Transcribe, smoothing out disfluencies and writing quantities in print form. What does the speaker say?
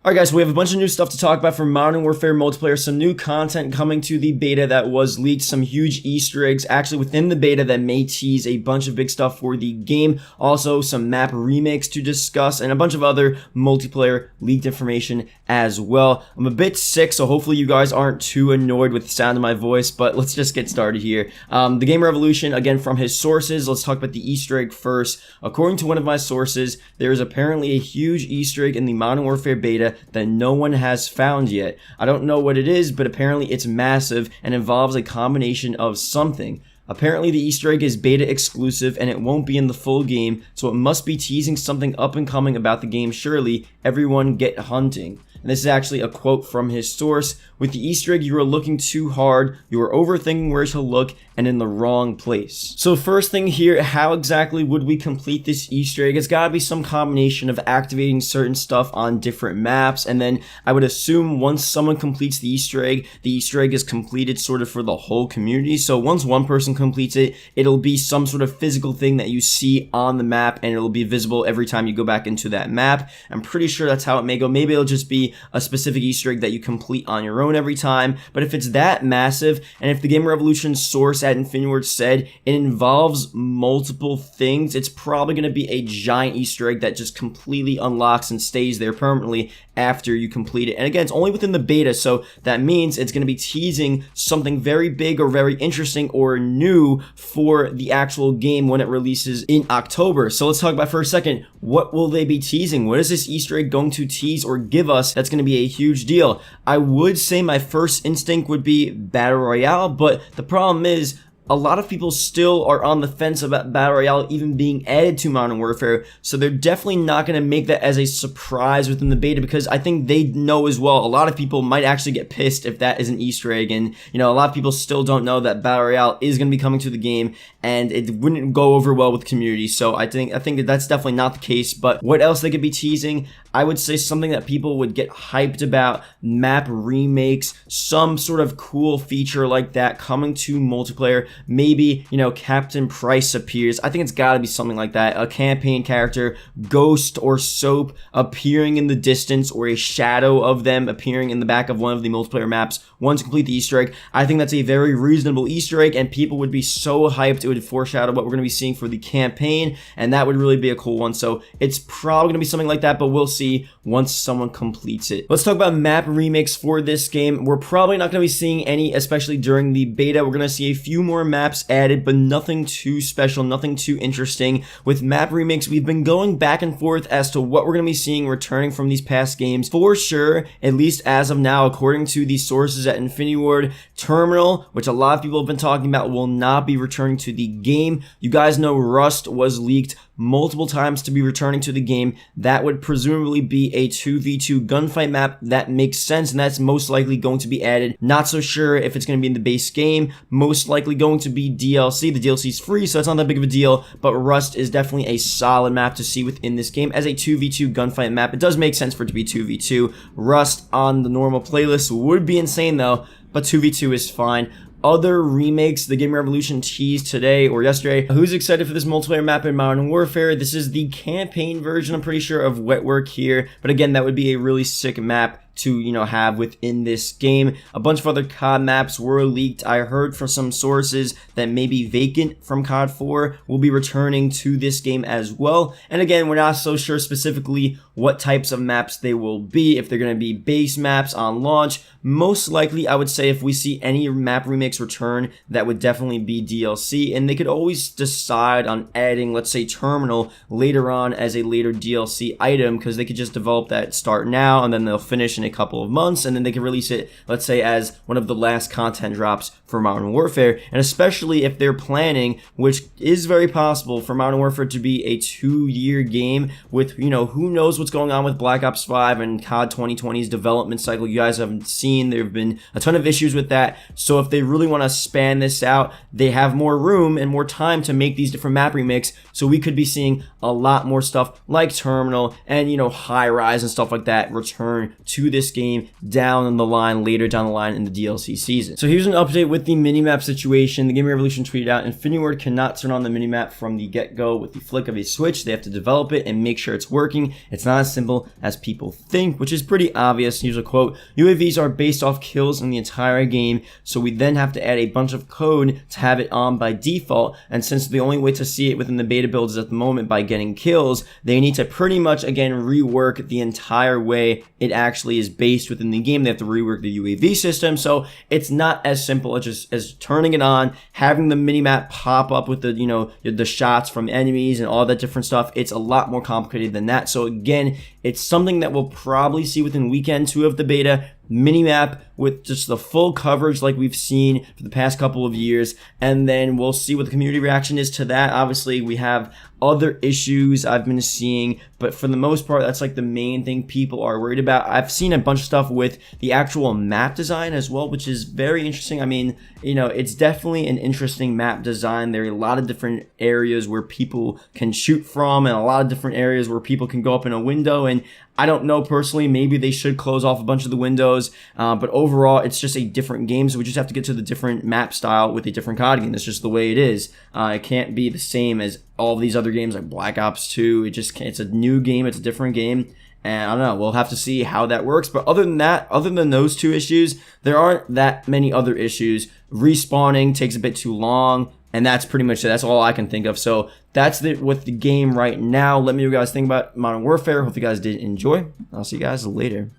Alright guys, so we have a bunch of new stuff to talk about for Modern Warfare multiplayer, some new content coming to the beta that was leaked, some huge Easter eggs actually within the beta that may tease a bunch of big stuff for the game, also some map remakes to discuss, and a bunch of other multiplayer leaked information as well. I'm a bit sick, so hopefully you guys aren't too annoyed with the sound of my voice, but let's just get started here. The Game Revolution, again from his sources, let's talk about the Easter egg first. According to one of my sources, there is apparently a huge Easter egg in the Modern Warfare beta that no one has found yet. I don't know what it is, but apparently it's massive and involves a combination of something. Apparently the Easter egg is beta exclusive and it won't be in the full game, so it must be teasing something up and coming about the game. Surely everyone get hunting. And this is actually a quote from his source. With the Easter egg, you are looking too hard, you are overthinking where to look, and in the wrong place. So first thing here, how exactly would we complete this Easter egg? It's gotta be some combination of activating certain stuff on different maps, and then I would assume once someone completes the Easter egg is completed sort of for the whole community. So once one person completes it, it'll be some sort of physical thing that you see on the map, and it'll be visible every time you go back into that map. I'm pretty sure that's how it may go. Maybe it'll just be a specific Easter egg that you complete on your own every time, but if it's that massive, and if the Game Revolution source at Infinity Ward said it involves multiple things, it's probably going to be a giant Easter egg that just completely unlocks and stays there permanently after you complete it. And again, it's only within the beta, so that means it's going to be teasing something very big or very interesting or new for the actual game when it releases in October. So let's talk about for a second, what will they be teasing? What is this Easter egg going to tease or give us that's going to be a huge deal? I would say my first instinct would be Battle Royale, but the problem is a lot of people still are on the fence about Battle Royale even being added to Modern Warfare, so they're definitely not going to make that as a surprise within the beta, because I think they know as well, a lot of people might actually get pissed if that is an Easter egg, and you know, a lot of people still don't know that Battle Royale is going to be coming to the game, and it wouldn't go over well with community, so I think that that's definitely not the case. But what else they could be teasing? I would say something that people would get hyped about, map remakes, some sort of cool feature like that coming to multiplayer. Maybe, you know, Captain Price appears. I think it's got to be something like that. A campaign character, Ghost or Soap appearing in the distance, or a shadow of them appearing in the back of one of the multiplayer maps once you complete the Easter egg. I think that's a very reasonable Easter egg, and people would be so hyped. It would foreshadow what we're going to be seeing for the campaign, and that would really be a cool one. So it's probably going to be something like that, but we'll see once someone completes it. Let's talk about map remakes for this game. We're probably not going to be seeing any, especially during the beta. We're going to see a few more maps added, but nothing too special, nothing too interesting. With map remakes, we've been going back and forth as to what we're going to be seeing returning from these past games. For sure, at least as of now, according to the sources at Infinity Ward, Terminal, which a lot of people have been talking about, will not be returning to the game. You guys know Rust was leaked multiple times to be returning to the game. That would presumably be a 2v2 gunfight map. That makes sense, and that's most likely going to be added. Not so sure if it's going to be in the base game. Most likely going to be DLC. The DLC is free, so it's not that big of a deal, but Rust is definitely a solid map to see within this game as a 2v2 gunfight map. It does make sense for it to be 2v2. Rust on the normal playlist would be insane though, but 2v2 is fine. Other remakes the Game Revolution teased today or yesterday. Who's excited for this multiplayer map in Modern Warfare? This is the campaign version, I'm pretty sure, of Wetwork here, but again, that would be a really sick map to, you know, have within this game. A bunch of other COD maps were leaked. I heard from some sources that maybe Vacant from COD 4 will be returning to this game as well. And again, we're not so sure specifically what types of maps they will be, if they're going to be base maps on launch. Most likely, I would say if we see any map remakes return, that would definitely be DLC, and they could always decide on adding, let's say, Terminal later on as a later DLC item, because they could just develop that start now, and then they'll finish in a couple of months, and then they can release it, let's say, as one of the last content drops for Modern Warfare. And especially if they're planning, which is very possible, for Modern Warfare to be a 2-year game with, you know, who knows what's going on with Black Ops 5 and COD 2020's development cycle. You guys haven't seen, there have been a ton of issues with that. So if they really want to span this out, they have more room and more time to make these different map remakes. So we could be seeing a lot more stuff like Terminal and, you know, High Rise and stuff like that return to this game down the line, later down the line in the DLC season. So here's an update with the minimap situation. The Gaming Revolution tweeted out, Infinity Ward cannot turn on the minimap from the get-go with the flick of a switch. They have to develop it and make sure it's working. It's not as simple as people think, which is pretty obvious. Here's a quote: UAVs are based off kills in the entire game, so we then have to add a bunch of code to have it on by default, and since the only way to see it within the beta builds is at the moment by getting kills, they need to pretty much again rework the entire way it actually is based within the game. They have to rework the UAV system, so it's not as simple as just as turning it on, having the minimap pop up with the, you know, the shots from enemies and all that different stuff. It's a lot more complicated than that. So again, it's something that we'll probably see within weekend 2 of the beta. Minimap with just the full coverage like we've seen for the past couple of years, and then we'll see what the community reaction is to that. Obviously, we have other issues I've been seeing, but for the most part, that's like the main thing people are worried about. I've seen a bunch of stuff with the actual map design as well, which is very interesting. I mean, you know, it's definitely an interesting map design. There are a lot of different areas where people can shoot from, and a lot of different areas where people can go up in a window, and I don't know personally, maybe they should close off a bunch of the windows, but overall, it's just a different game, so we just have to get to the different map style with a different COD game. That's just the way it is. It can't be the same as all of these other games like Black Ops 2. It just can't. It's a new game, it's a different game, and I don't know, we'll have to see how that works. But other than that, other than those 2 issues, there aren't that many other issues. Respawning takes a bit too long, and that's pretty much it. That's all I can think of. So that's it with the game right now. Let me know what you guys think about Modern Warfare. Hope you guys did enjoy. I'll see you guys later.